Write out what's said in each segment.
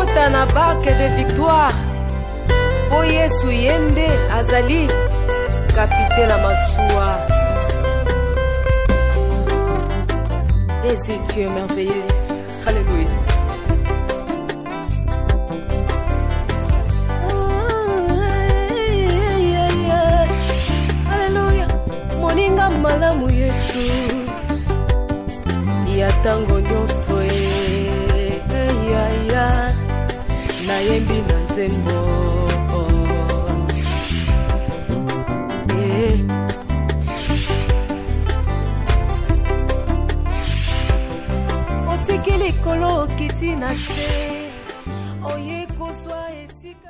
Kota na bac de victoire. O Yesu yende azali capitaine Amasua. Et c'est Dieu merveilleux. Alléluia. Alléluia. Moninga malamu Yesu. Yatango nyonso ya nayembi na nzembo. Otikili kolo kiti na se oye kozwa esika.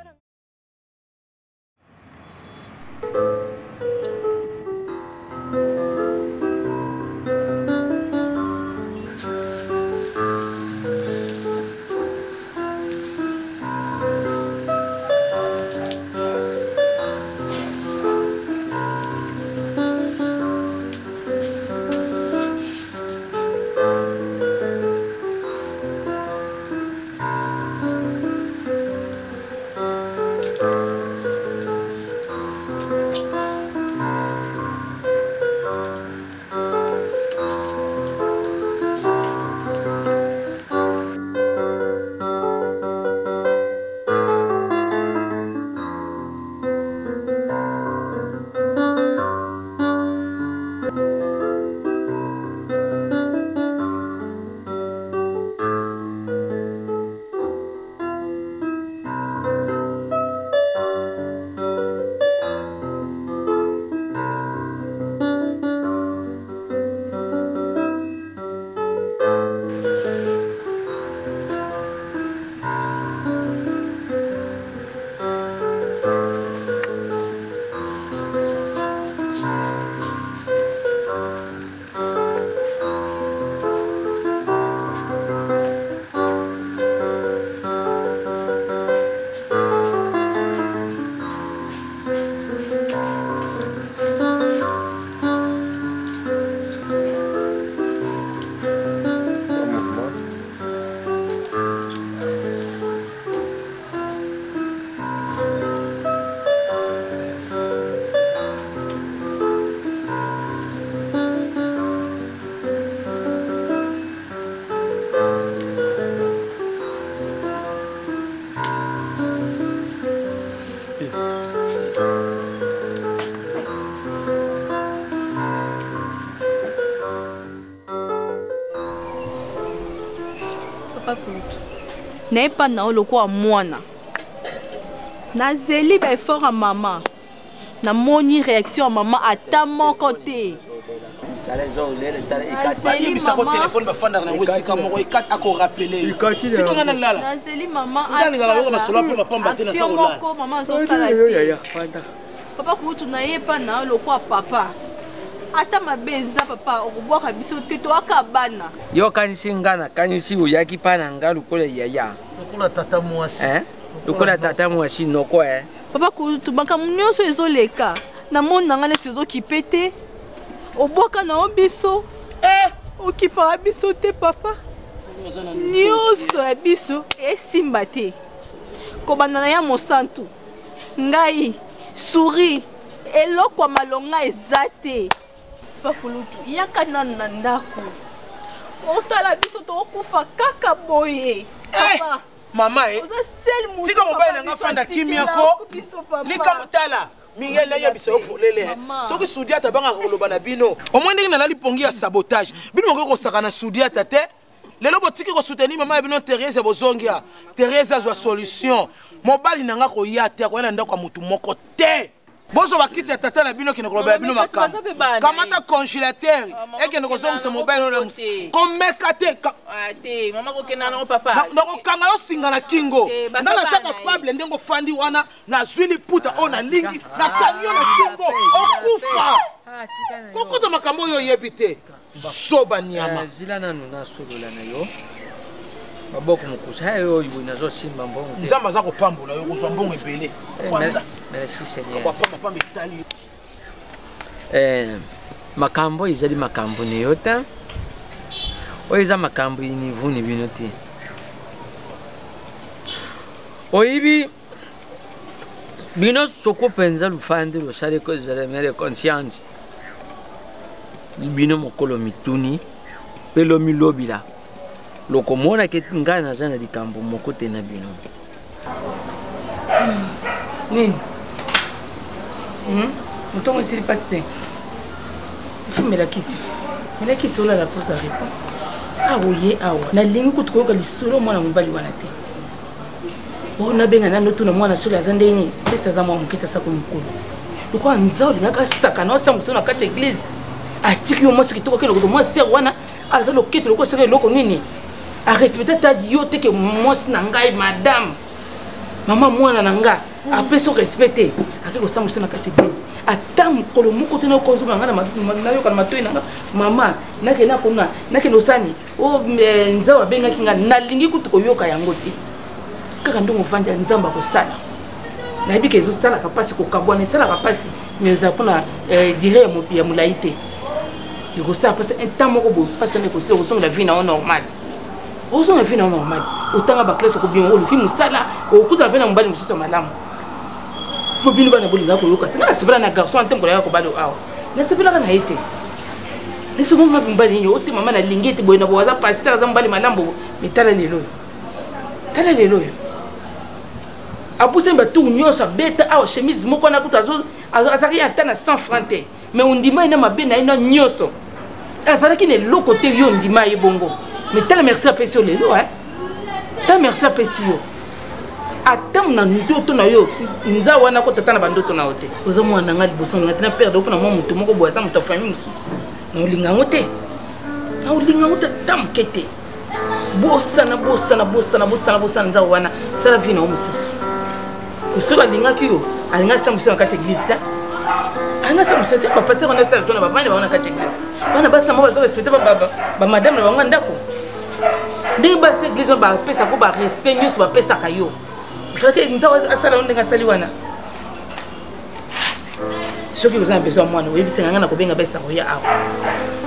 N'est pas na le quoi mwana. Na zeli ba effort à maman. Na moni réaction à maman à ta mon côté. Nazeli maman. Téléphone ba fanda na wesika moko ikata ko rappeler. Tikanga na lala. Nazeli maman. Action moko maman zo sala. Papa kutu na yepa na le quoi papa. Ata mabeza papa okubwaka biso teto akabana. Yo kanisi ngana kanisi uyaki pana ngalu kole yaya. Lokola tata mwasi. Lokola tata mwasi noko Papa kutu baka nyonso ezoleka. Na mona ngane sezo kipete. Obwaka na obiso. Okipa biso te papa. Nyonso ya biso esimba te. Kobana na ya mosantu. Ngai souris eloko malonga ezate. Pakulutu yakana na ndako. Otala biso to okufa kaka boye. Papa. Mama oza sel mutu. Tika mobile nga fanda kimia ko. Lika mutala. Mingela ya biso polele. Soki sudia tabanga koloba na bino. Omwe ndenge na lipongi ya sabotage. Bino ngoko sakana sudia tate. Lelo botiki ko soutenir mama ya bino Thérèse bozongia. Thérèse azwa solution. Mobile nanga ko yate ko na ndako mutu moko te. Bozo bakiti ya tata na bino kino koloba bino makam. Kamata congélateur et que nous sommes ce mobile on comme mekate te mama ko kena na papa. Na ko kanga yo singa na kingo. Ndana sa capable ndengo fandi wana na zwili puta ona lingi na kanyo na kingo okufa. Koko to makambo yo yebite. Soba nyama. Zila nanu na solola na yo. Maboko mukusa yo yuna zo simba mbongo. Nzamba za ko pambola yo kozwa mbongo ebele. Kwanza. Merci Seigneur. Kwa papa mbitali. Makambo izali makambo ne yota. Oiza makambo inivuni binote. oyibi bino soko penza lufande losale ko zemere conscience bino mokolo mituni pelo milobila lokomona ke ngana zana dikambo moko te na bino nini mutongo esili pasi te ifo melakisi ti melakisi olala posa répond awa ye awa nalingi kutu koyoka lisolo mwana mobali wana te o nabenga nano tuna mwana solo aza ndenge pesa aza mwa mokete asako mokolo lokola nza olingaka sakana osambuso na kati ya église atiki yo mwasi kitoko keloko mwa ser wana aza lokete lokola soki eloko nini arespecte tadi yo teke mwasi na ngai madame mama mwana na nga apesi respecte ake kosambuso na kati ya église ata mokolo moko te nakozoma nga nayoka na matoi nanga mama nakende akona nakende osani o nzambe abengaki nga nalingi kutu koyoka yango te kaka ndongo ofandi ya nzambe akosala nayebi ke ezosalaka mpasi kokabwana esalaka mpasi me eza mpona dire ya molai te ekosala mpasi intan moko boye mpasi wana ekosila okosongela vie na yo normal okosongela vie na yo normal otanga baklase okobima oluki mosala okutana mpe na mobali mosusu ya malamu po bino bana bolingaka koyoka te nga nasepela na garçon antembola yaka kobala awa nasepelaka na ye te nesongo mobali nini ote mama nalingi ete boye na bo aza paster aza mobali malamu metala lelo oyo tala lelo oyo abusani batour nyonso abeta awa chemise moko wana kutu azalaki ye ata na 100 francs te mais ondima ye na mabe na ye na nyonso azalaki na eloko te yo ondima ye bongo mais tala merci apesi yo lelo ta merci apesi yo ata na ndoto na yo nza wana kotata na bandoto na yo te oza mwana nga liboso nga te na perde mpona mwa moto moko boye aza moto ya famille mosusu na olinga yango te na olinga yango te ata moke te bosana nza wana sala vie na yo mosusu soki alingaki yo alingaki sambuso na kati ya église te alingaki sambuso te bapaster wana esala tona bavandi bango na kati ya église bana basi na bango bazorespecte bamadame na bango ndako ndenge basi église wana bapesaka barespect nyonso bapesaka yo ifalaki nza asala yo ndenge asali wana soki oza na besoin mwana oyebisanga nga na kobenga besanga oya awa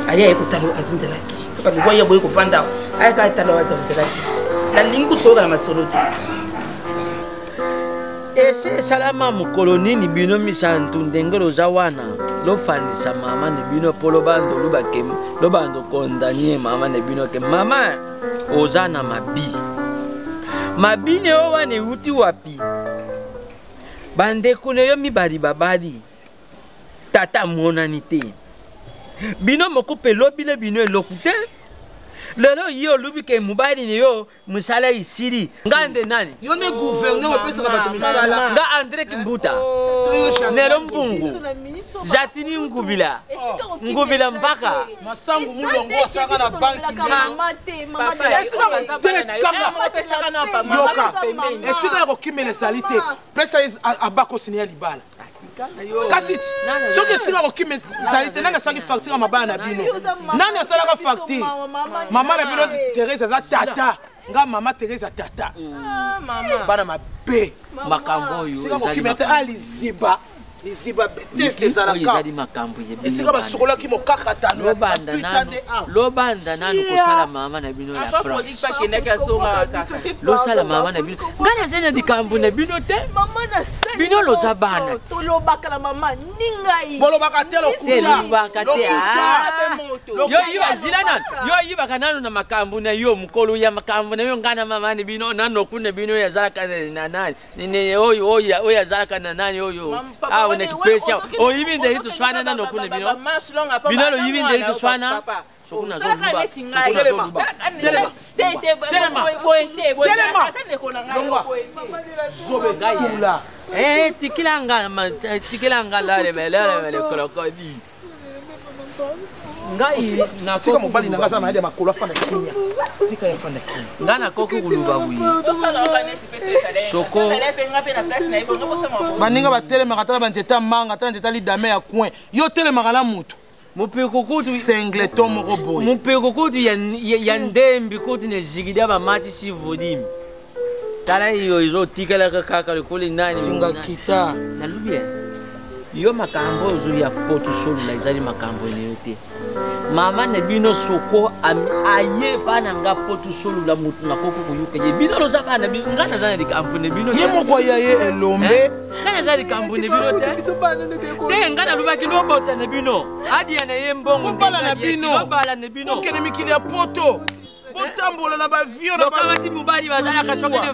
aya ye kotala azonzelaki soki aloko aya boye kofanda awa ayaka atala azonzelaki nalingi kutoyoka na masolo te ese esalama mokolo nini bino misantu ndenge loza wana lofandisa mama na bino mpo lobando kondanie mama na bino ke mama oza na mabi ne o wana euti wapi bandeko na yo mibali babali tata monani te bino moko mpe lobile bino eloko te lelo yo olubi ke mobali ne yo mosala isili nga nde nani yo ne gouverneur opesaka bato misala nga André Kimbuta nero mpungu jatini ngubila mpaka masangu mulongo asaka na banki yoka esika ya kokimela ezali te pesa abakosini ya libala kasi soki esika kokima ezali te nani asalaki facture ya mabala na bino nani asalaka facture mama na bino Teresa aza tata nga mama Teresa tata bana mabe makambo oyo esika kokima te aliziba liziba beteste ezalaka esika basokolaki mokakatano lobanda nano kosala mama na bino ya losala mama na bino ngani azali na likambo na bino te bino loza bana bolobaka te lokuta te yo azila nano yo ayibaka nano na makambo na yo mokolo ya makambo na yo ngana mama na bino nanoku na bino yazalaka na nani oyo azalaka na nani oyo ne kipesa oyibi nde itu swana na nokune bino lo yibi nde itu swana sokuna zoluba telema tikilanga la le krokodi ngai na tika mobali na ngaza na hadi makolo afana kimia tika ya fana kimia ngana koko kuluba wi soko baninga batelema katala banzeta manga tala nzeta lidame ya coin yo telema kala mutu mupeko kutu singleton moko boy mupeko kutu ya ndembi kutu ne jigidia ba mati si vodimi tala yo izo tikala kaka kule nani singa kita na lubia yo makambo ozo ya poto solo la izali makambo ene yote mama na bino soko aye bana nga potu solo la mutu na koko kuyuka ye bino lo za bana bino ngana za ndi kampu ne bino ye moko ya ye elombe ngana za ndi kampu ne bino te ngana lubaki lo bota ne bino adi ya na ye mbongo bala na bino bala ne bino okene mikili ya poto botambola na ba vion na ba kama mubali bazala ka sokene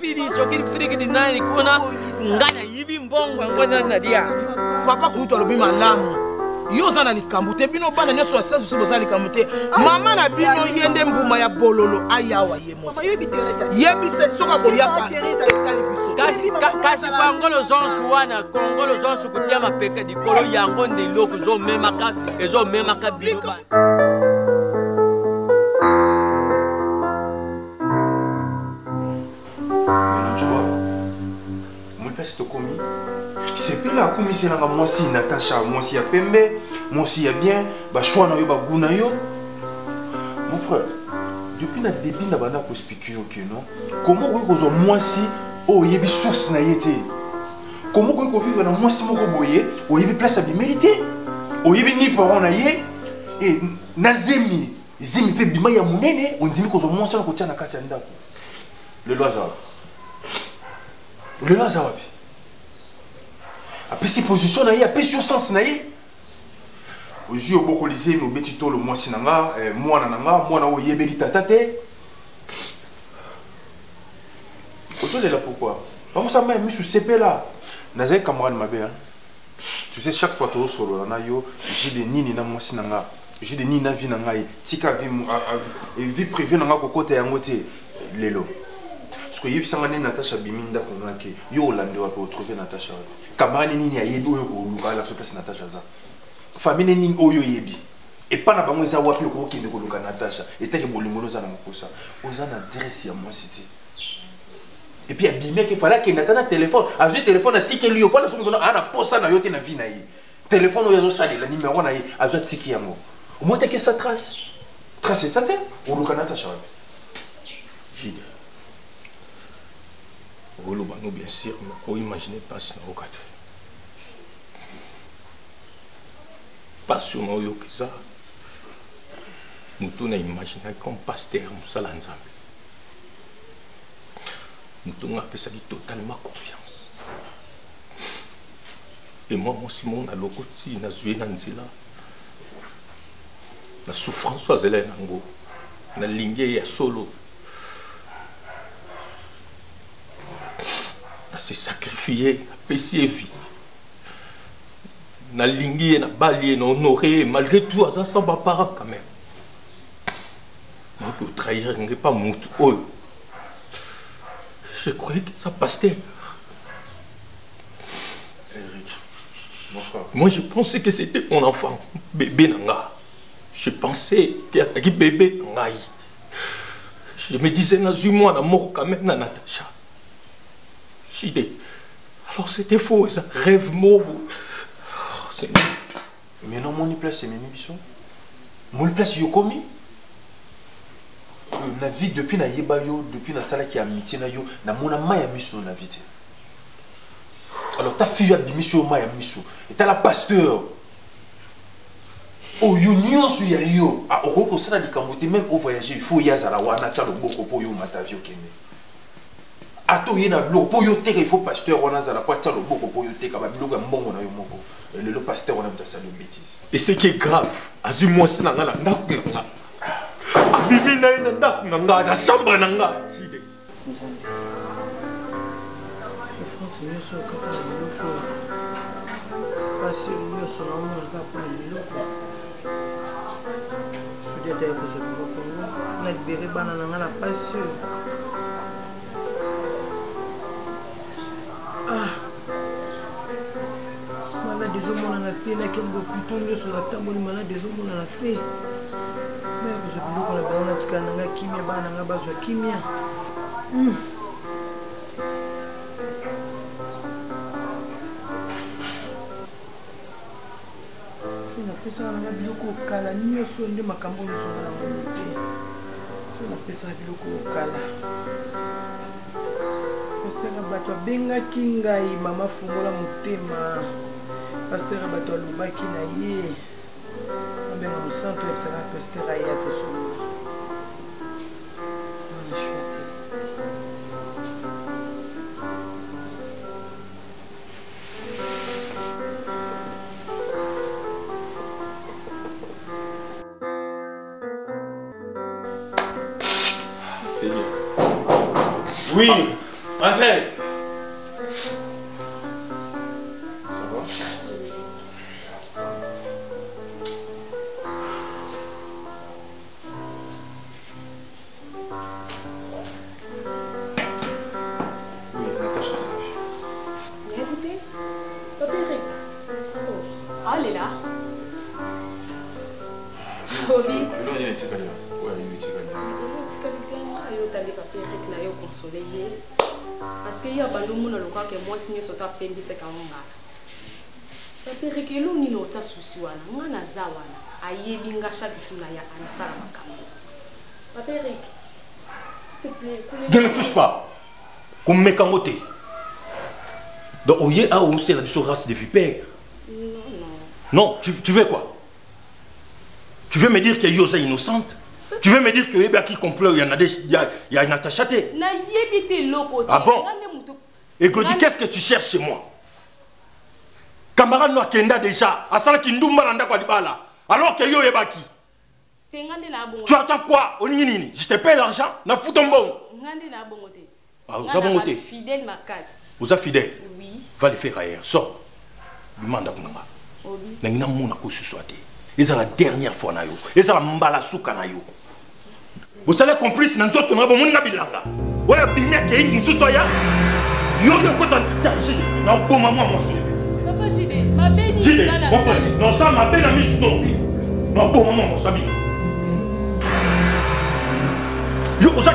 fili sokene friki di nani kuna ngana yibi mbongo ngona na dia papa kuitwa lobi malamu yo zana likambo te bino bana nyoso asasu so bozali likambo te mama na bino yende mbuma ya bololo ayawa ye mo yebise soka boyaka kasi kongolo zonsu wana kongolo zonsu kutia mapeka dikolo yango ndeloko zo memaka bino bana. C'est plus la commission là moi si Natacha moi si ya pembe moi si ya bien ba choix na yo ba guna yo mon frère depuis na début na bana ko expliquer OK non comment ko zo moi si o yebi source na yete comment ko vivre na moi si moko boye o yebi place à bien mériter o yebi ni parents na ye et na zemi pe bima ya munene on dit ko zo moi si ko tia na kati ya ndako le loisir après ces positions na ye après sur sens na ye ozi oboko lisé no betito le mwasi nanga mwana o yebeli tata te ozo là pourquoi vamos ça même sur CP là nazai camarade mabe hein tu sais chaque fois to solo na yo j'ai des nini na mwasi nanga j'ai des nini na vie nanga tika vie privée nanga ko côté yango te lelo parce que yebisanga ne Natacha biminda konake yo olande wa peut trouver Natacha kamani nini ayebi oyo ko luka la so place Natacha za famille nini oyo yebi et pas na bango za wapi ko kende ko luka Natacha et teke bolingolo za na mokosa oza na adresse ya moi cité et puis abimé que fallait que Natana téléphone azu téléphone atike liyo pas na so ngona ana posa na yote na vie na yi téléphone oyo zo sali la numéro na yi azu atike yango au moins que ça trace ça te o luka Natacha Jide. Nous bien sûr, on imaginer pas ce qu'on a fait. Pas sur moi que ça. Nous tous imaginé comme pasteur Moussala Nzambe. Nous tous on a fait ça totalement confiance. Et moi aussi mon alokoti na zué na nzela. La souffrance soit elle nango. Na lingé ya solo. Se sacrifier, apprécier vie. Na lingi na bali na honoré malgré tout ça sans pas parent quand même. Moi que trahir n'est pas moutou. Je croyais que ça passait. Eric, mon frère. Moi je pensais que c'était mon enfant, bébé nanga. Je pensais qu'il y a un bébé nanga. Je me disais na moi na mort quand même na Natacha. Alors c'était faux, ça rêve mot. Mais non, mon place c'est Mimi Bisson. Mon place yo komi. Na vie depuis na yeba yo, depuis na sala qui amitié na yo, na mona maya miso na vie. Alors ta fille a bimisio maya miso. Et t'as la pasteur. Oh yo nyonso ya yo. Ah okoko sala likambote même au voyager, il faut yazala wana tsa loboko po yo matavio kene. Ato yena bloko po yo teka il faut pasteur wana zala kwa tsa loboko po yo teka ba biloko ya mbongo na yo moko le pasteur wana mutasa le bêtise et ce qui est grave azu moi c'est nanga na nanga abimi na ina nanga na chambre nanga jide souffrance nyonso kaka na biloko pasi nyonso na omona kaka na biloko sodi ata ya kozwa biloko na libere bana nanga na pasi malade ezomonana te nakembo pito nyonso natamboli malade ezomonana te me kozwa biloko na bango natikala nanga kimia bana nanga bazwa kimia napesaka nanga biloko okala nyonso nde makambo nyonso nga namoni te so napesaka biloko okala pasteur bato abengaki ngai mama fungola motema pasteur bato alobaki na ye abenga mosantu oyebisaka pasteur aya tosolola wana shwa te. Seigneur. Oui, entrez. Ça va? Oui, Natacha, c'est la fille. Écoutez, Papéré. Oh, elle est là. Oui. Non, il y a une ticale. Oui, il y a une ticale. Parce qu'il y a des gens qui ont moi signé sur ta peine de ce qu'on a. Papéré que l'on n'y a pas souci wana, moi na zawana, aïe binga chaque jour là ya anasala makamozo. Papéré, s'il te plaît. Ne me touche pas. Comme me camoté. Donc, au lieu où c'est la race de vipères. Non, tu veux quoi? Tu veux me dire que Yosa est innocente? Tu veux me dire que Eba qui complot, il y a une attachate? Ah bon? Et Glody, qu'est-ce que tu cherches chez moi? Camarade noir Kenda déjà, à ça qui nous malanda quoi dibala. Alors que yo Eba qui? Tu attends quoi? Je te paye l'argent, na fous ton bon. Ah, vous avez monté? Fidèle ma casse. Vous êtes fidèle? Oui. Va les faire ailleurs. Sors. Demande à Kunanga. Nangina mona ko suswate. Et c'est la dernière fois na yo. Et c'est la mbala souka na yo. Vous allez complice dans notre monde mon bilanga. Ouais, bimia ke une suswaya. Yo de kota na bon maman moi. Papa Jide, ma béni. Jide, mon frère. Non ça ma belle amie sous. Non bon maman moi sabi. Yo vous êtes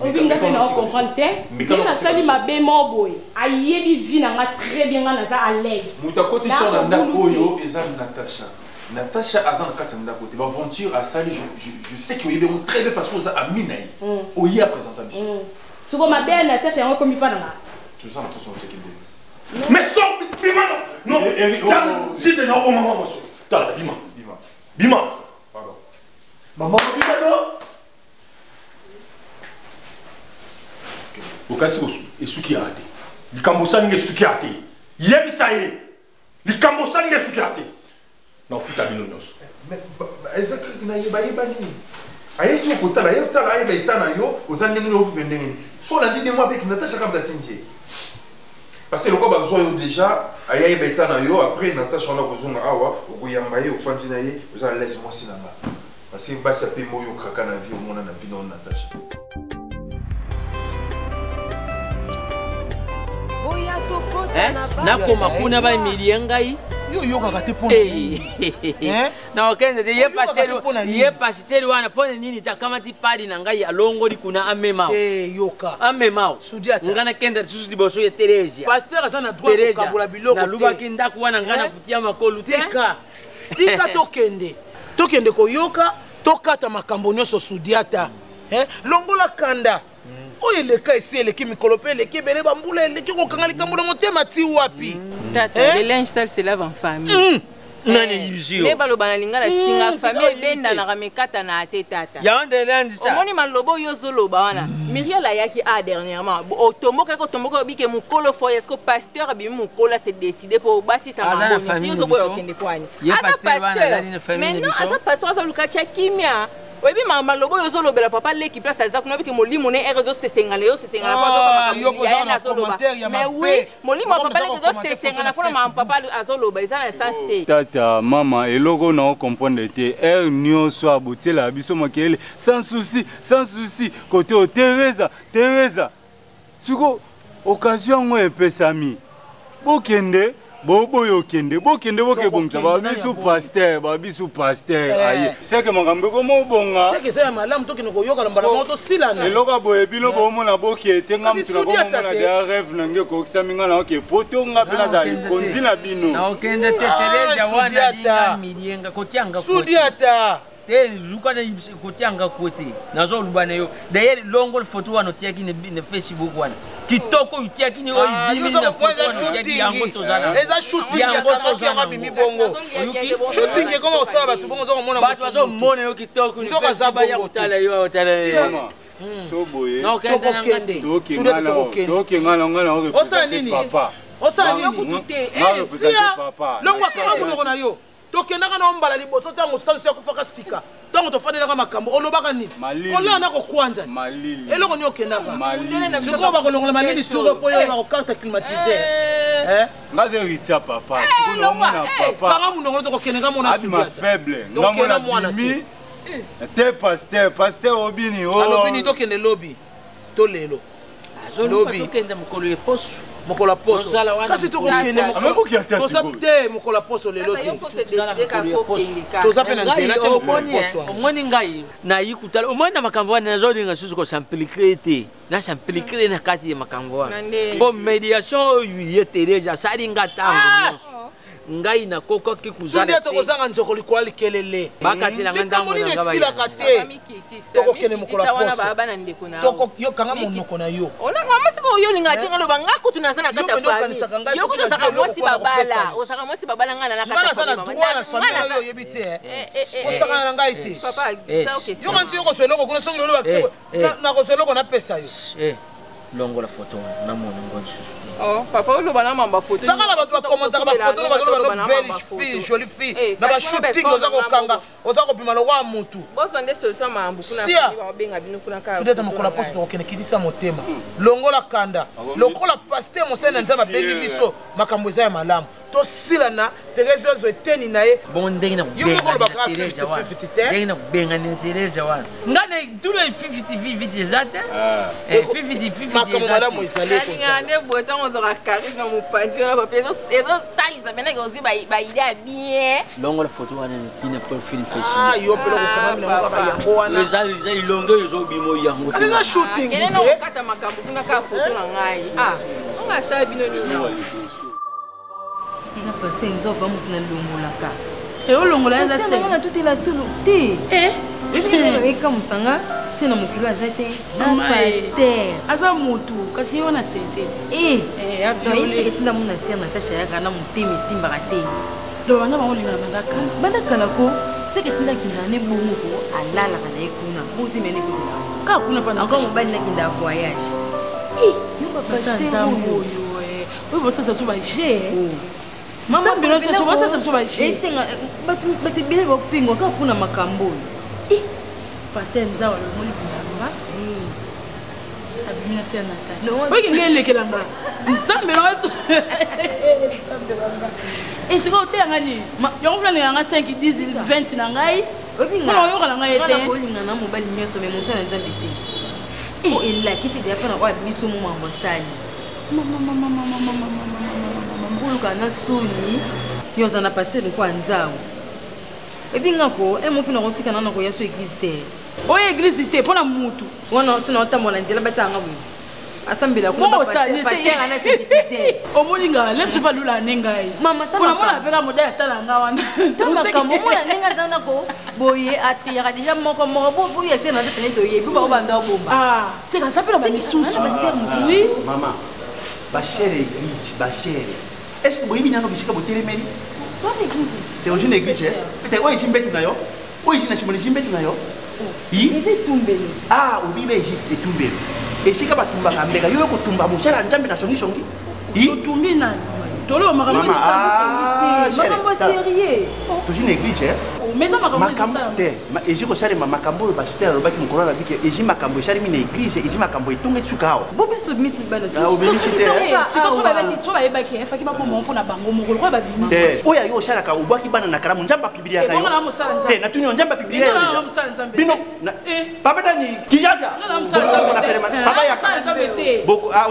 obinga pe na comprendre te mais na sali mabe mo boy ayebi vi na nga très bien nga na za à l'aise mutakoti sur na ndako oyo eza Natacha. Natacha azan kati ndako te ba aventure à sali je sais que yebe très bien façon za amina yi oyi a présenter mission soko mabe Natacha yango komi pa na nga tu sens la pression te kende mais sors bima non si de non maman moi tala bima pardon maman bima non okasi esuki ate likambo osalinga esuki ate yebisa ye likambo osalinga esuki ate na ofita bino nyonso eza kriki na yeba nini ayesi okotala ye otala ayeba eta na yo oza ndenge nini ofufe ndenge nini so olandi nde mwa beki Natacha kaka batindi ye parce que lokwa bazwa yo déjà ayeba eta na yo après Natacha wana kozonga awa okoyamba ye ofandi na ye oza à l'aise mwasi na nga parce que basi ape mo oyokaka na vie omona na vie na Natacha. nakoma kuna bayimilie ngai yoyokaka te mpo na okende te ye pasiteri wana mpona nini takamati padi na ngai alongoli kuna amemao nga nakenda lisusu liboso ye Teresia nalubaki ndako wana ngai nakutia makolu te tika tokende koyoka tokata makambo nyonso Sudiata longola kanda oyo eleka esi eleki mikolo mpe eleki ebele bambula eleki kokanga likambo na motema ti wapi tata le linge sale se lave en famille nani illusion ne baloba na lingala singa famille ebendanaka mekata na ate tata yaonde linge sale omoni maloba oyo ozoloba wana Miriel ayaki dernièrement otombokaki otomboka obike mokolo foye eske pasteur abimi mokolo ase décide mpo basisa maboni yozoboya okende kwani aza pasteur maintenant aza pasteur azoluka tia kimia oui, mais malobo yo zolo bela papa leki place azak no biki molimo ne erezo sesengana yo sesengana kwa yo ko na commentaire ya mais oui molimo papa leki zo sesengana kwa ma papa azolo ba isa na sensité tata mama eloko na comprendre te nyoso abotela biso makele sans souci côté o Teresa siko occasion ngo epesami bokende boyo kende bokende bokebongisa babisu pasteur aye seke makambo komo bonga seke sema malamu tokino koyoka lambala moto silana eloka boye bino bomona bokete nga mutuna komona de rêve nange kokisa minga na oke poto nga pena dali konzina bino na okende tetereja wana linga milienga kotianga Sudiata te zuka na kotianga kote nazo lubana yo d'ailleurs longo photo wana tiaki ne Facebook wana kitoko utiaki ni oyo bimi na foto yango tozala eza shooting ya kamaki ya bimi bongo shooting koma osala bato bongo zo komona bato bazo mona yo kitoko ni za ba ya kutala yo tala so boye non kende na ngande toke ngana osala nini osala nini kutute papa longo akanga munoko na yo tokendaka na ombala liboso ntango sanso ya kufaka sika ntango tofandelaka makambo olobaka nini olaa na kokwanza eloko nini okendaka sikoyo bakolongola malili turo mpo yo bakokarte climatiseur nga de rita papa sikoyo naomona papa kanga munoko tokokendeka mona ma faible ngamona bimi te pasteur obini alobini tokende lobi to lelo lobi tokende mokolo eposo mokola poso kasi tokokende te mokola poso lelo te toza mpe na nzela te mokola poso omoni ngai nayi kutala omoni na makambo wana nazolinga susu kosamplikre te nasamplikre na kati ya makambo wana mpo médiation oyo ye Teresa asali nga ntango nyonso ngai nakokaki kuzala te tokozanga nzoko likola likelele bakatelanga ntango na nga basilaka te tokokende mokola poso yokanga monoko na yo masiko oyolinga te ngaloba nga kutu naza na kati ya famille yo kutu osaka mwasi babala osaka mwasi babala nga na kati ya famille oyebi te osaka na ngai te yo kanti yo koswa eloko kuna songi loloba na koswa eloko napesa yo longola foto na mona ngonzi susu papa oloba na mamba foto saka na bato bakomantaka bafoto na bakoloba no belle fille jolie fille na bashooting oza kokanga oza kopima lokwa ya mutu bozwa nde solution mambu kuna babenga bino kuna kaka sudeta mokola poso tokokende kilisa motema longola kanda lokola paster mosali na nzambe abengi biso makambo eza ya malamu tosilana Teresa ozo eteni na ye bon ndenge na kubenga ni Teresa wana ngana tulo 50-50 eza te 50-50 makambo malamu ezali ngande botango zoka charisme mopanzi na papier ezo talisa bena ko ziba ba idea bien longo la photo wana ni kina profile fashion yo pelo ko kama na ngaka yango wana eza ilongo ezo bimo yango te na shooting te na kata makambo kuna ka photo na ngai nga sa bino ni na passé nzoka mutu na longolaka olongola eza se na tutela tulu te eka musanga se na mokilo aza te na pasteur aza mutu kasi yo na sente eseketinda muna sia natasha yaka na motema esimbaka te lobanga bangolinga bandaka bandakala ko seketinda kinda ne bongo ko alalaka na ye kuna bozimene kuna kaka kuna pana encore mobali nakinda voyage yo bapasteur oyo oyo bosasa biso baje mama bino tso bosasa biso baje esenga bato ebele bapengwa kaka kuna makambo oyo pasteur nzawa lomoli binanga abimina se nata oyo ngeke lekelanga nzambe na wato siko otelanga nini yango fulani yanga 5 10 20 na ngai mpona oyokala ngai ete olinga na mobali nyonso me mosala na nzambe te o elakisi deya mpona oyo biso mo mambo asali mbuluka na soni yoza na pasteur kwa nzawo ebingako emo mpona kotikana na koya so église te oyo église te mpona mutu wana sona otambola nzela batianga boye asambela omolinga lepso balula ne ngai mona apeka modele atala nga wana makambo omona ndenge aza nako boye atriaka deja moko boye ese na ndesane toyebi baobanda obomba seka asapela bamisusu mama bachere église bachere est ce que boyebi nano bisika botelemeli te ozi na église te oyo ezi mbetu na yo oyo ezi na simona ezi mbetu na yo obiba ezi etumbelo esika batumbaka mbeka yo kotumba mosala ya nzambe na songisongi totumbi nani toloba makambo sérieux tozi na église te ezi kosalema makambo oyo basiter alobaki mokolo na bike ezi makambo esalemi na église ezi makambo etonga esuka awa bobiso tobimisi obimisi te so bayebaki efaki baboma mpona bango mokolo oyo babimisi te oyo ayo osalaka obwaki bana na kalamu nzambe apibiliaka yo te natuni yo nzambe apibilia yo bino papa dani kijaza papa yaka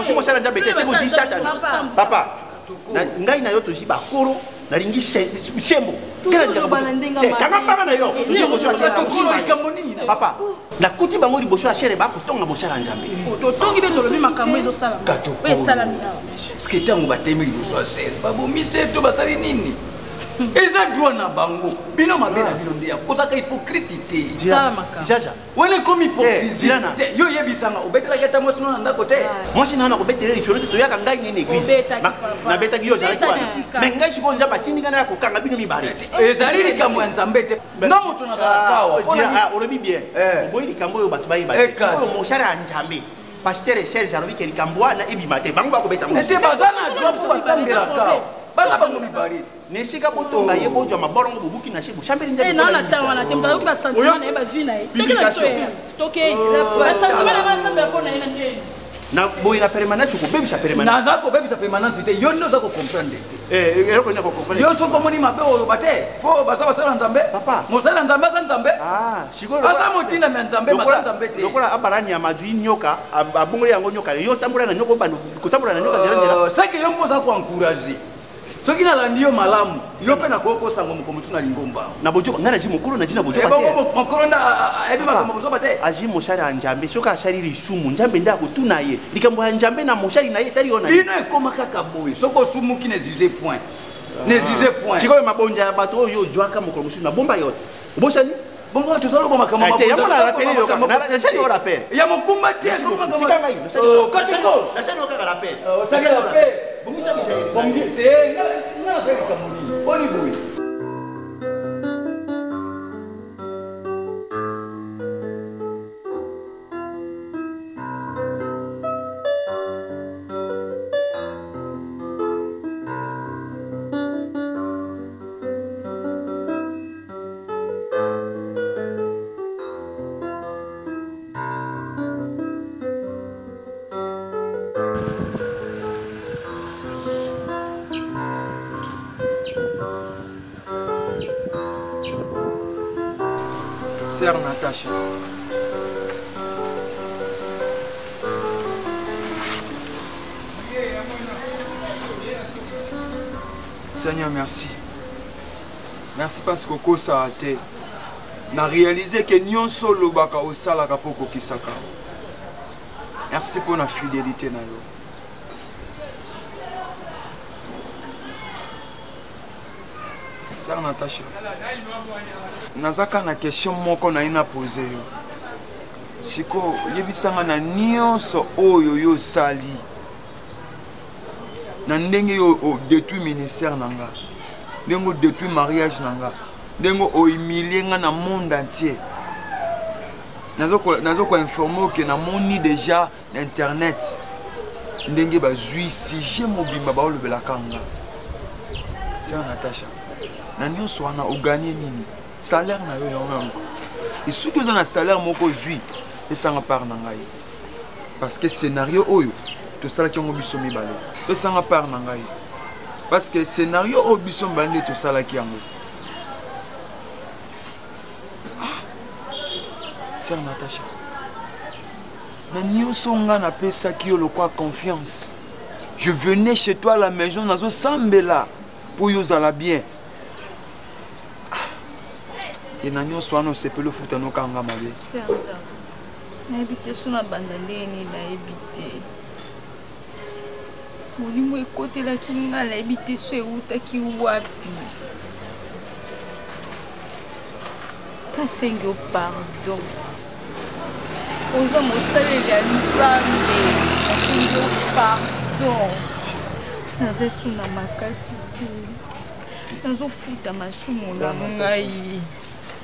osi kosala nzambe te seko ozi satani papa ngai na yo tozi bakoro nalingi sembo kanga papa na yo papa nakuti bango liboso ya chere bakotonga mosala nzambe totongi mpe tolobi makambo ezosalama oyo esalami awa ske ntango batemi liboso ya chere babomise to basali nini eza droit na bango bino mabe na bino ndia kozaka hypocrite te jaja wone komi hypocrisie te yo yebisanga obetela keta mwasi na ndako te mwasi na kobetela lisolo te toyaka ngai ni église na betaki yo zalaki wana mais ngai siko nzamba tindika na kokanga bino mibale ezali likambo ya nzambe te na moto na kawa olobi bien oboyi likambo oyo bato bayeba te moshara ya nzambe pasteur Serge alobi ke likambo wana ebima te bango bakobeta te baza na droit mpo basambela kawa baza bango mibale nesika botonga ye bozwa mabolongo bobuki na she boshambeli nzambe nana ta wana te mutayoki basentiment na ye bazwi na ye toke na so ye toke basentiment na basambela mpo na ye na ndeni na boyi na permanence kobebisa permanence naza kobebisa permanence te yo nde oza kocomprendre te eloko ina kocomprendre yo soki omoni mabe oloba te mpo baza basala nzambe mosala ya nzambe aza nzambe aza motindami ya nzambe basala nzambe te lokola abalani ya mazwi nyoka abongoli yango nyoka yo tambola na nyoka kotambola na nyoka nzela seke yo mpo oza koencourage soki nalandi yo malamu yo mpe nakokosango mokomotu na lingomba na bojoba ngai naji mokolo naji na bojoba te mokolo nda ayebi makambo bozoba te aji moshari ya nzambe soki asali lisumu nzambe nde akotuna ye likambo ya nzambe na moshari na ye etali yo na ye bino ekoma kaka boye soki osumuki n'exige point n'exige point sikoyo mabonja ya bato oyo ozwaka mokolo mosusu nabomba yo obosani bongo tozali loba makambo ya mokumba te Sœur Natacha. Seigneur, merci. Merci parce que kosa ate. Na réalisé que nyon solo baka osala kapoko kisaka. Merci pour la fidélité na yo. Sœur Natacha. Nazaka na question moko na ina poser yo. Siko yebisanga na nyonso oyo yo sali. Na ndenge yo détruit ministère nanga. Ndenge détruit mariage nanga. Ndenge o humilier nga na monde entier. Nazo ko informer que na moni déjà internet. Ndenge ba zui sujet mobimba ba olobela kanga. Sœur Natacha. Na nyonso wana o gagner nini? Salaire na yo yango. Et surtout dans un salaire moko zui et ça part na ngai. Parce que scénario oyo to sala ki ngo biso mibale. To sanga part na ngai. Parce que scénario o biso mbande to sala ki yango. Sœur Natacha. Na nyonso nga na pesa ki yo le quoi confiance. Je venais chez toi à la maison nazo sambela pour yo zala bien. Et na nyonso wana osepeli ofuta nokanga mabe. Serza. Nayebi te so na banda ndeni nayebi te. Molimo ekotelaki nga nayebi te so eutaki wapi. Nasengi yo pardon. Oza mosaleli ya nzambe. Nasengi yo pardon. Naza so na makasi te. Nazofuta masumu na ngai.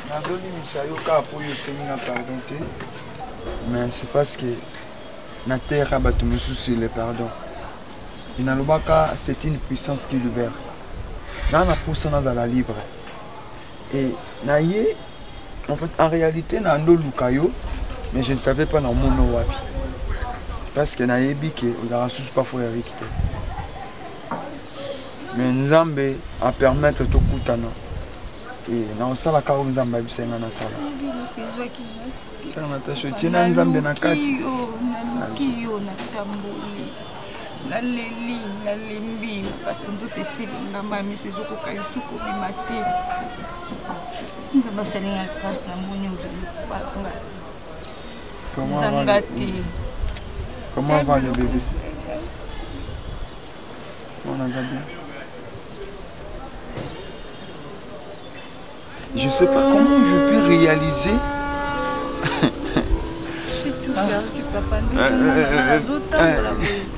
Nazolimisa yo kaka po yo osengi na pardon te. Mais c'est parce que na terre à bato mosusu le pardon. Et na lobaka c'est une puissance qui libère. Na poussa nazala libre. Et na ye en fait en réalité na ndo lukayo mais je ne savais pas na mono wapi. Parce que na yebi ke ozala susu parfois avec te. Mais Nzambe a permettre to kutana. Et na osala ka Nzambe bisenga na sala. Sœur Natacha, tina Nzambe na kati. Nalukiyo natamboli. Naleli, nalembi, kasi nzoto esili ngamba miso ezokoka lisuku obima te. Nzambe asalinga grâce na moni obima. Comment va le bébé? On a bien. Je sais pas comment je peux réaliser. J'ai tout perdu, papa.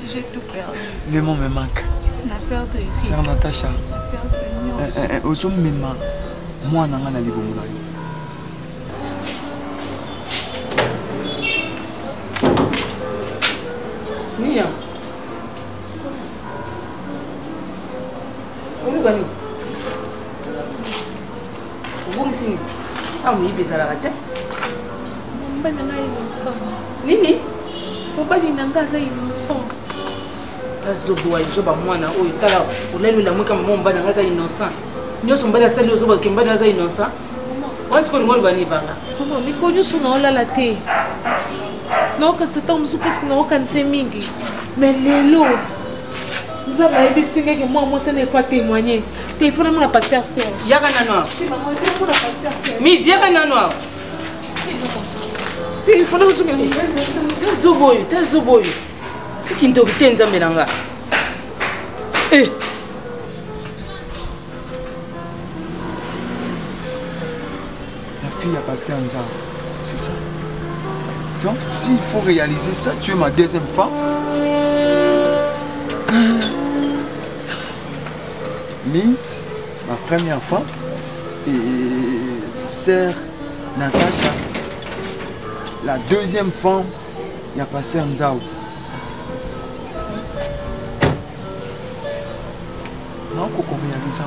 J'ai tout perdu. Les mots me manquent. On a perdu. Sœur Natacha. On a perdu. Ozo mema moi nanga na libomo na yo. Nia. Olugani. Ubungisi ni. Amu ibezala kate. Mbana na innocent. Nini? Mobali nanga za innocent. Azoboa izoba mwana oyo tala ulelu la mweka mama mbana nanga za innocent. Nyoso mbana sali ozoba kembana za innocent. What's going on bani banga? Mama, mikonyo sona olala te. Naoka tata musupusi naoka nse mingi. Mais lelo. Nzaba ebisi ngeke moi ça ne pas témoigner. Téléphone mon pasteur Serge. Yaka na noir. Maman, c'est pour la pasteur Serge. Miss yaka na noir. Téléphone on se met. Tazoboyo. Kinto kitenza melanga. Eh. La fille a passé en Zara, c'est ça. Donc, s'il faut réaliser ça, tu es ma deuxième femme. Miss, ma première femme. Et sœur Natacha, la deuxième femme, il a passé en Zao. Non, qu'on réalise ça,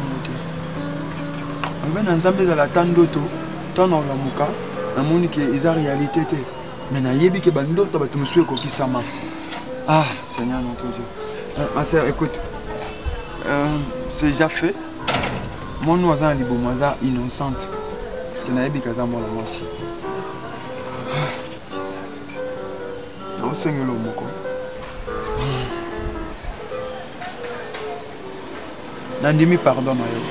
on va ensemble dans la tente d'auto, tant dans la mouka, dans mon qui est la réalité. Mais na yebi ke bando to batu musué ko kisama. Ah, Seigneur notre Dieu. Ma sœur, écoute. C'est déjà fait. Mon oiseau est libre, innocente. Parce que na yebi kaza moi aussi. Non, Seigneur le moko. Nandimi pardon na yo.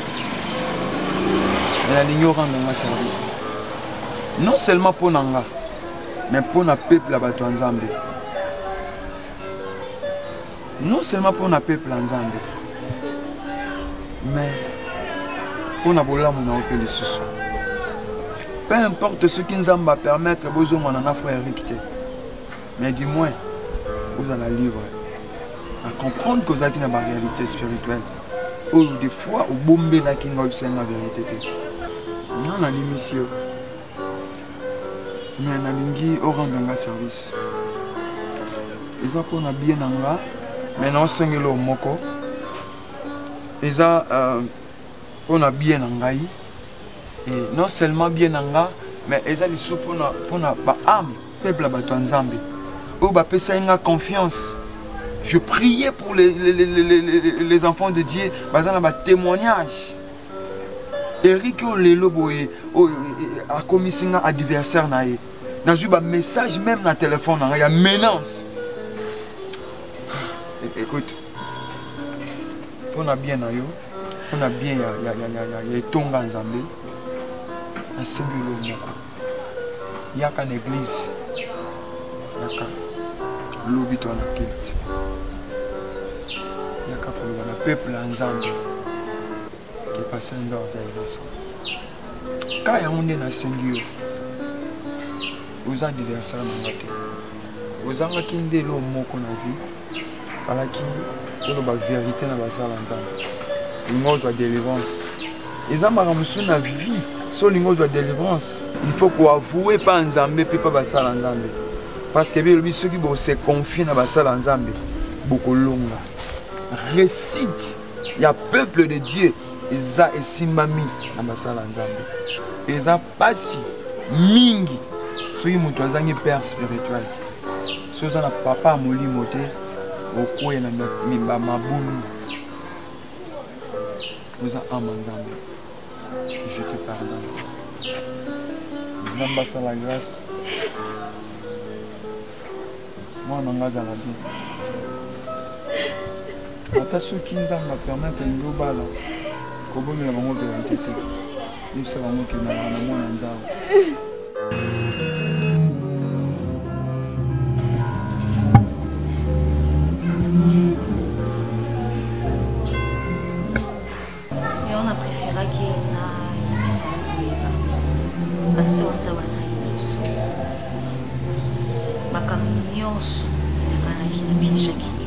Mais la ligne rendre ma service. Non seulement pour Nanga, mais pour le peuple à Nzambe. Non seulement pour le peuple en Zambie, mais pour le peuple de Soussou. Peu importe ce qui nous va permettre, vous avez un frère Eric. Mais du moins, vous allez livre à comprendre que vous avez une réalité spirituelle. Ou des fois, au bombé la qui n'a pas la vérité. Non, la mission. Mais nalingi oranga service. Eza pour na bien nanga, mais non sengelo moko. Eza pour na bien nangai. Et non seulement bien nanga, mais eza li sou pour na ba âme peuple ba Nzambe. O ba pesa nga confiance. Je priais pour les enfants de Dieu, basant na témoignage. Eric Olelo boye a commis un adversaire naé. Dans un message même dans le téléphone, il y a menace. Écoute, on a bien on a bien il y a tonga en Zambie. Un singulier moko. Il y a qu'une église. Il y a qu'un lobby dans la kilt. Il y a qu'un peuple en Zambie qui est passé en Zambie. Quand il y a un dans singulier, vous avez adversaire dans la tête. Vous avez un lo moko na vie. Fala ki ko ba vérité na basala nzambe. Lingo de délivrance. Ils ont maramusu na vie. So lingo de délivrance. Il faut qu'on avoue pas nzambe pe pas basala nzambe. Parce que bien ceux qui vont se confier na basala nzambe beaucoup longa. Récite. Il y a peuple de Dieu. Ils ont esimami na basala nzambe. Ils ont passé mingi. Soki mutu azangi père spirituel. Soki oza na papa molimo te okoya na mabulu. Oza ama Nzambe. Je te pardonne. Nzambe asala grâce. Mwana nga azala bien. Ata soki Nzambe apermettre ngobala kobomela bango vérité te. Yebisa bango ke na mwana Nzambe. On a préféré qu'il y ait une pasteur nzambe azali nyonso makambo nyonso ekanaki nabinisaki ye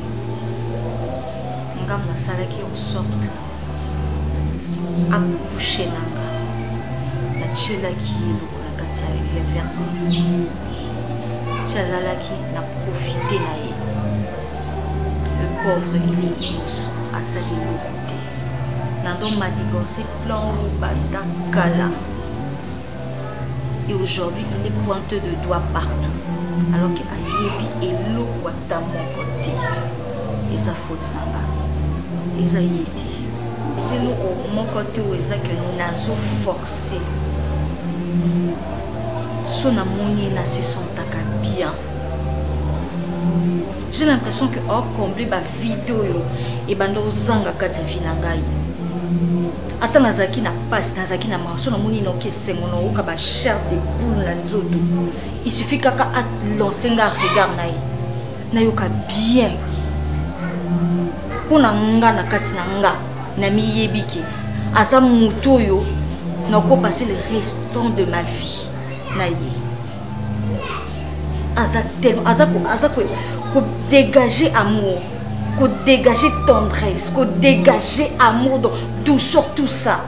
ngambo nasalaki en sorte que akouche nanga natielaki ye lokola kati ya verbe ti alalaki na profite na ye. Le pauvre il est innocent asali eloko te nando maniganse plan oyo banda kala. Et aujourd'hui, il est pointeux de doigts partout. Alors que Ayebi est l'eau à mon côté. Et ça faute nanga. Et ça y était. Et c'est l'eau au mon côté où ça que nous n'avons forcé. Son amour n'a se sentait bien. J'ai l'impression que hors comblé ma vidéo et bando zanga kati vinangai. Ata nazaki na passe nazaki na marso na moni noke sengo no ka ba chair de poule na nzoto. Il suffit kaka at lancer nga regard na yoka bien. Pona nga na kati na nga na miyebiki asa muto yo na ko passer le restant de ma vie na ye. Asa ko dégager amour. Qu'on dégager tendresse, qu'on dégager amour, douceur, tout ça.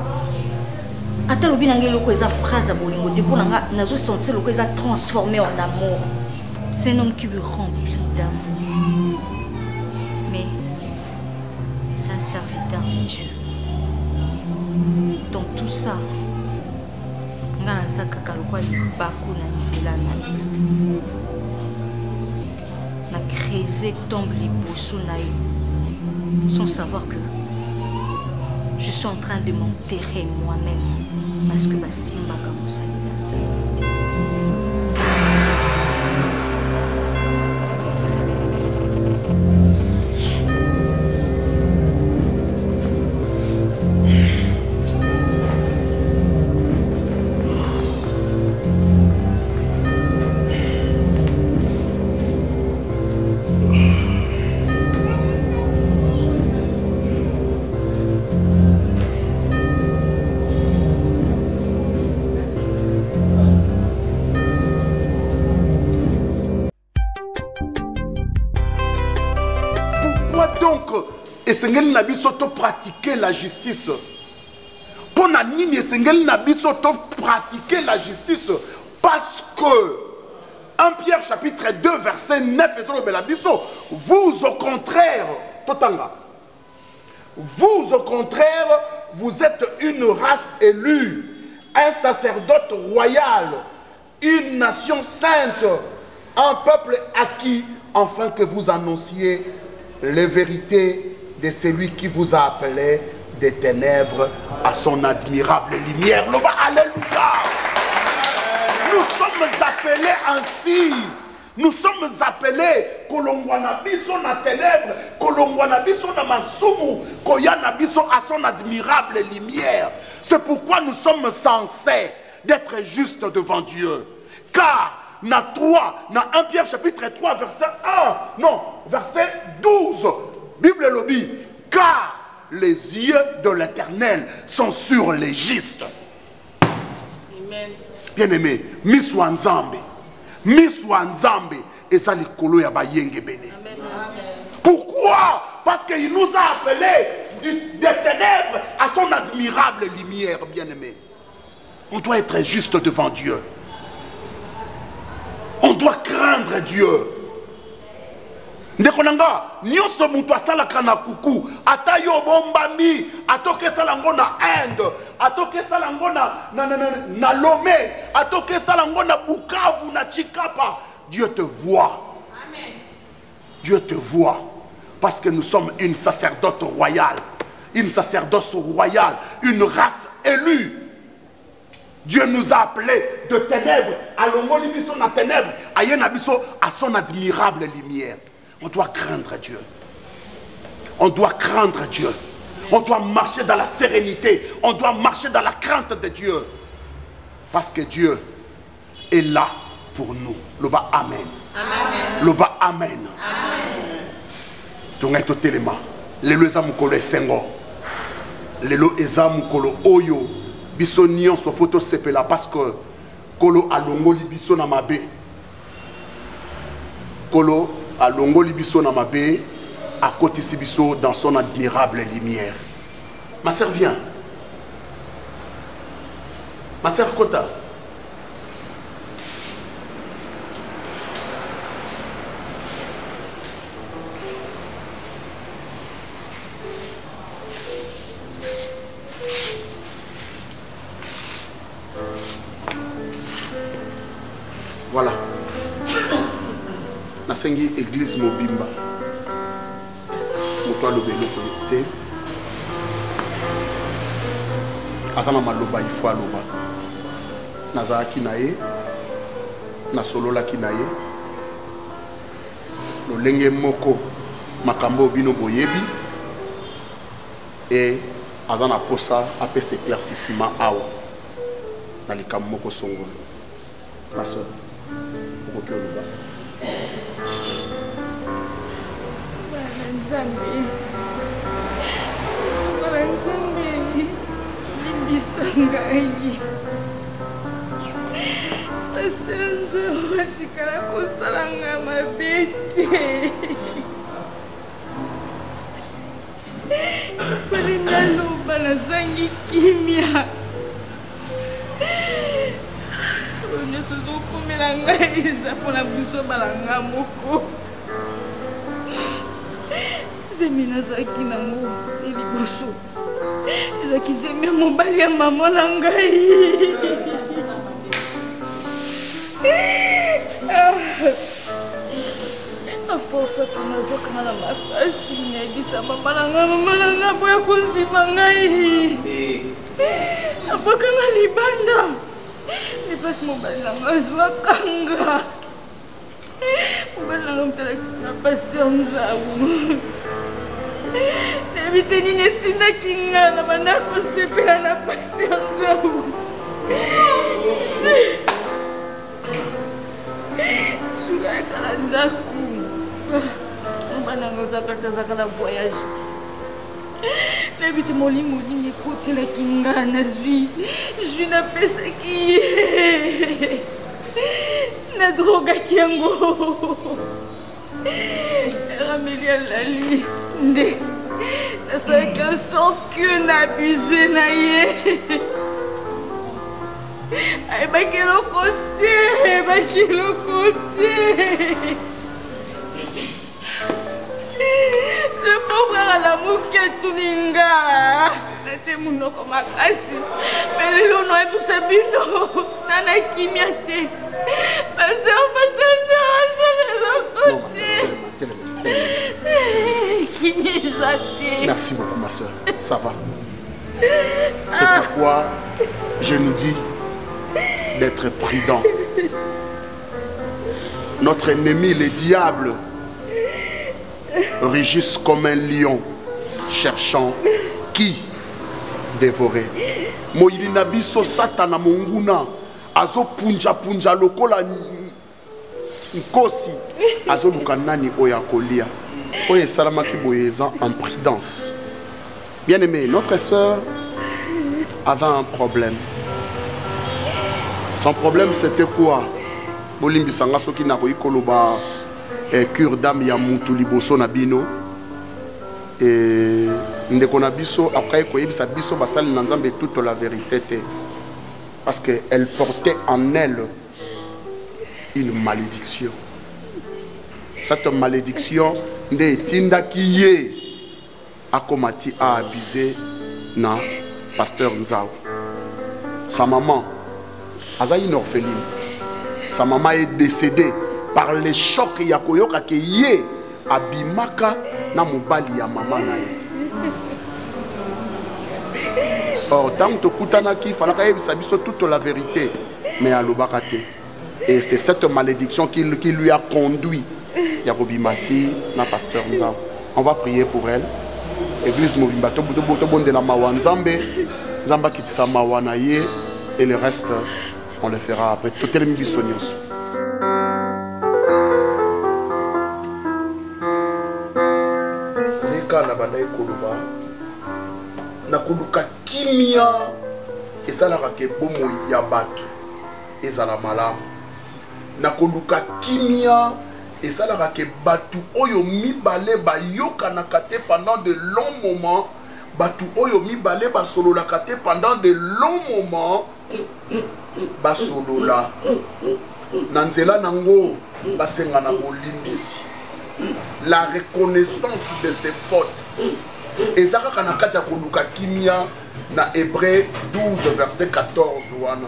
Attends, le binangé le quoi phrase à bolingo, depuis n'a pas senti le quoi transformé en amour. C'est un homme qui me remplit d'amour, mais c'est un serviteur de Dieu. Dans tout ça, n'a pas saka kalokwa libaku na nzela na. Na créé tombe les bossons sans savoir que je suis en train de m'enterrer moi-même parce que ma simba comme ça. Et Sengel Nabiso to pratiquer la justice. Pour Nanini Sengel Nabiso to pratiquer la justice. Parce que 1 Pierre chapitre 2 verset 9 vous au contraire, Totanga, vous au contraire, vous êtes une race élue, un sacerdoce royal, une nation sainte, un peuple acquis, afin que vous annonciez les vérités de celui qui vous a appelé des ténèbres à son admirable lumière. Alléluia! Nous sommes appelés ainsi. Nous sommes appelés Kolongwana biso na ténèbres, Kolongwana biso na masumu, Koyana biso à son admirable lumière. C'est pourquoi nous sommes censés d'être justes devant Dieu. Car na 1 Pierre chapitre 3 verset 1, non, verset 12, Bible lobby, car les yeux de l'Éternel sont sur les justes. Amen. Bien-aimé, miswa nzambe eza likolo ya bayenge bene. Pourquoi? Parce qu'il nous a appelés des ténèbres à son admirable lumière, bien-aimé. On doit être juste devant Dieu. On doit craindre Dieu. Ndekonanga, nyonso mutu asalaka na kuku, ata yo bombami, atoke salango na Inde, atoke salango na Lomé, atoke salango na Bukavu, na Chikapa, Dieu te voit. Amen. Dieu te voit. Parce que nous sommes une sacerdoce royale, une race élue. Dieu nous a appelés de ténèbres, à l'ongoli biso na ténèbres, à yena biso à son admirable lumière. On doit craindre Dieu. On doit craindre Dieu. On doit marcher dans la sérénité. On doit marcher dans la crainte de Dieu. Parce que Dieu est là pour nous. Loba Amen. Amen. Loba Amen. Amen. Donc, tout élément. Lelo eza mukolo esengo. Lelo eza mukolo oyo. Bisonion so photo sepela parce que Kolo alongoli biso na mabe. Kolo alongoli biso na mabe, à côté biso dans son admirable lumière. Ma sœur vient. Ma sœur Kota. Voilà. Nasengi église mobimba. Moto alobelo kote. Azana maloba il faut aloba. Nazaki nae. Na solola ki nae. Lolenge moko makambo bino boyebi. Et azana posa apese éclaircissement awa. Na likambo moko songolo. Ma soeur. Pourquoi on va? Zemina zaki na mo eliboso. Zaki zemia mobali ya mama na ngai. Apofa kana zoka na makasi ne bisa mama na nga boya kunzima ngai. Apoka na libanda. Ni pas mobali na ngazwa kanga. Mobali na ngomtelexi na pasteur Nzawu. Nebite nini etinda kinga na manako sepela na pasteur Nzawu. Suga ekala ndaku. Mbana ngozakata la voyage. Nebite molimo nini kotela kinga na zwi. Je n'apesa ki. Na droga kiango. Ramelia Lali. Nde. C'est qu'un sort que n'abusé naïe. Aïe, bah, quel côté. Bah, quel côté. Le pauvre à la mouquette tuninga. Nache muno comme a kasi. Mais le lono est pour sa bino. Nana kimiate. Ma soeur, le côté. Merci beaucoup ma soeur, ça va. C'est pourquoi je nous dis d'être prudent. Notre ennemi, le diable, rugisse comme un lion, cherchant qui dévorer. Moïli nabiso satana monguna, azo punja punja lokola nkosi, azo lukanani oyakolia. Oye salamaki boyezan en prudence. Bien aimé, notre sœur avait un problème. Son problème c'était quoi? Bolimbi sanga soki na ko ikoloba cure d'âme ya mutu liboso na bino. Et ndeko na biso après ko yebisa biso basali na nzambe toute la vérité te. Parce que elle portait en elle une malédiction. Cette malédiction nde tinda kiye akomati a abusé na pasteur Nzawu. Sa maman aza une orpheline. Sa maman est décédée par les chocs ya koyoka ke ye abimaka na mobali ya maman na ye. Or tant que kutanaki falaka yebisa biso toute la vérité mais alobaka te. Et c'est cette malédiction qui lui a conduit Yarobimati, na pasteur Nzawu. On va prier pour elle. Église Mobimba, de la Mawa Nzambe, Nzamba Kitisa Mawa Naye, et le reste, on le fera après. Tout est le milieu sonios. Neka na banda ekoloba, na koluka kimia, et ça n'a pas bomo ya bato, ezala malamu na koluka kimia esalaka ke batu oyo mibale bayokanaka te pendant de longs moments batu oyo mibale basololaka te pendant de longs moments basolola na nzela nango basengana bolimbisi la reconnaissance de ses fautes ezaka na kati ya koluka kimia na Hébreu 12 verset 14 wana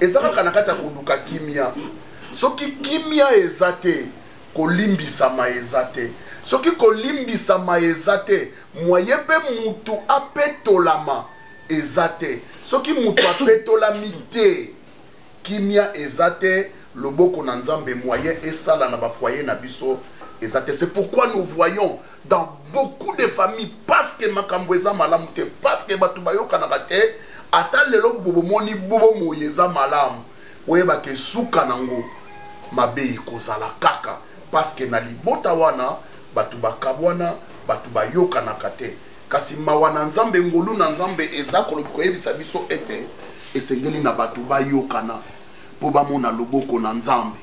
ezaka na kati ya koluka kimia soki kimia ezate kolimbisama ezate soki kolimbisama ezate moye pe mutu apetolama ezate soki mutu apetolami te kimia ezate loboko na nzambe moyen esala na bafoyer na biso ezate. C'est pourquoi nous voyons dans beaucoup de familles parce que makambo eza malamu te parce que batu bayokanaka te ata lelo bobomoni bobo moyeza malamu oyeba ke suka nango mabe kozala kaka parce que na libota wana batu bakabwana batu bayokanaka te kasi mawana nzambe ngolu na nzambe eza koyebisa biso ete esengeli na batu bayokana po bamona loboko na nzambe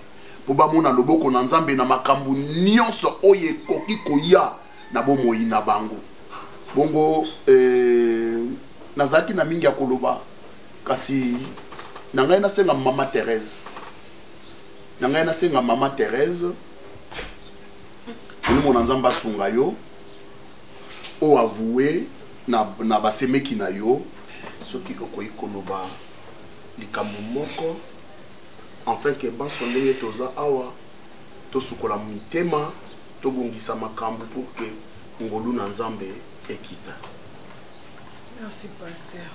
po bamona loboko na nzambe na makambo nyonso oyo ekoki koya na bomoi na bango bongo nazalaki na mingi ya koloba kasi na ngai nasenga mama Thérèse olimona nzambe asunga yo o avoué na basemeki na yo soki okoki koloba likambo moko enfin ke banso ndenge toza awa tosukola mitema tobongisa makambo pour que ngolu na nzambe ekita. Merci pasteur.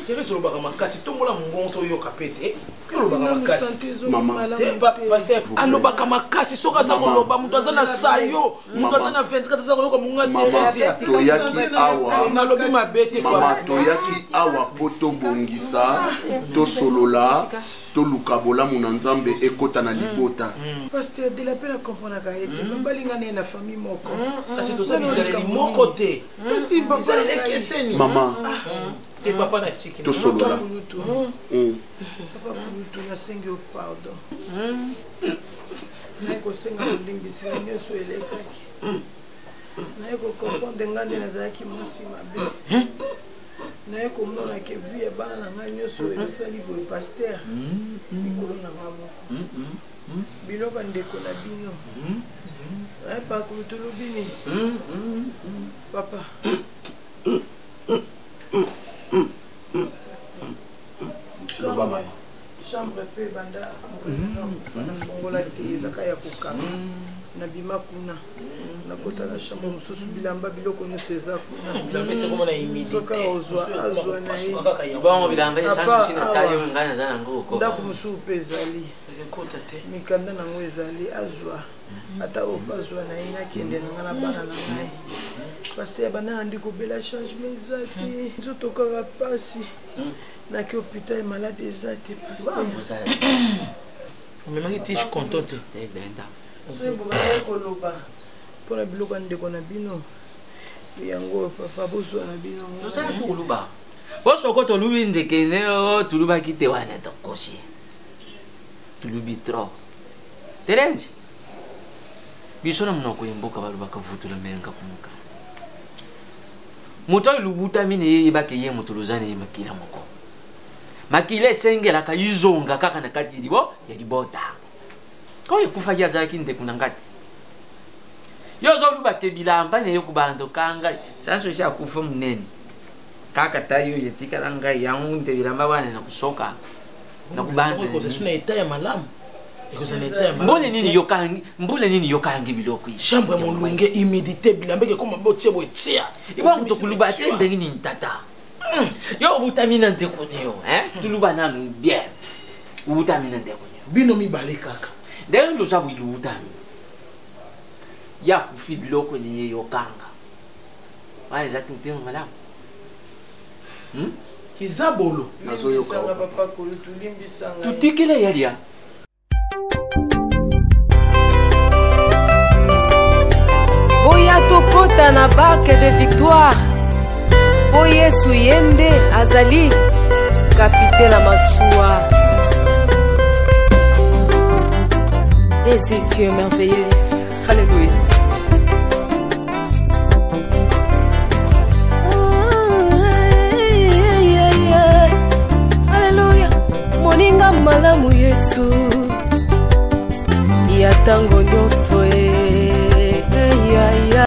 Thérèse lobaka makasi tombola mongonto yoka pete lobaka makasi mama pasteur alobaka makasi soka za koloba mutu aza na sayo mutu aza na 24 za koyoka munga Thérèse toyaki awa nalobi mabete mama toyaki awa po tobongisa tosolola toluka bolamu na nzambe ekota na libota. Pasteur de la peine à comprendre ka ete mbalingane na famille moko kasi toza bizaleli moko te kasi bizaleli ekeseni mama te papa na tiki tosolola papa kulutu na sengi o pardon na ko senga olimbisi nyonso elekaki na ko comprendre ngane nazalaki mosi mabe na ko mona ke vie bana na nyonso esali boye pasteur nikolo na maboko biloko ndeko na bino pa kulutu lobini papa chambre pe banda fongola te ezaka ya kokanga na bima kuna na kota na chambre mosusu bilamba biloko nyonso eza kunasoka ozwa azwa na ye ndako mosusu mpe ezali mikanda nango ezali azwa ata opazwa na ye nakende nanga na bana na ngai paster ya bana andi kobela changement eza te nzoto kaka pasi naki hôpital malade eza te paster omemaki tiche content te soki bobaya koloba mpona biloko ya ndeko na bino yango papa bozwa na bino tosali koluba posoko tolubi ndekene tulubaki te wana tokosi tulubi trop terenji biso na monoko ya mboka balobaka vutula melenga kumuka moto oyo lubutami na ye yebaka ye moto loza na ye makila moko makila esengelaka izonga kaka na kati ya libota oyo ekufaki azalaki ndeko na ngati yo ozolubaka bilamba na ye kubanda okanga sanso esi akufa monene kaka ta yo yetikala ngai yango nde bilamba wana na kusoka na kubanda mbule nini yokangi biloko chambre ya molwenge immédité bilambeke koma botie boetia iba moto kuluba te ndenge nini tata yo obutami na ndeko neo tuluba nanu bien obutami na ndeko neo bino mibale kaka ndenge loza bwili obutami ya kufi biloko niye yokanga wana ezaki motema malamu kizabolo tutikile yalia boya tokota na barke de victoire po yesu ye nde azali kapitene ya masuwa Jésus, tu es merveilleux. Alléluia. Alléluia. Moninga malamu Yesu. Ya tango nyonso